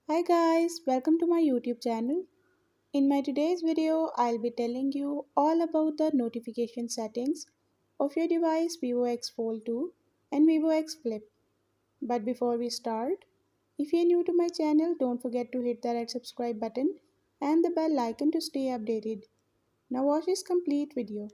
Hi guys, welcome to my YouTube channel. In my today's video, I'll be telling you all about the notification settings of your device Vivo X Fold 2 and Vivo X Flip. But before we start, if you're new to my channel, don't forget to hit the red subscribe button and the bell icon to stay updated. Now watch this complete video.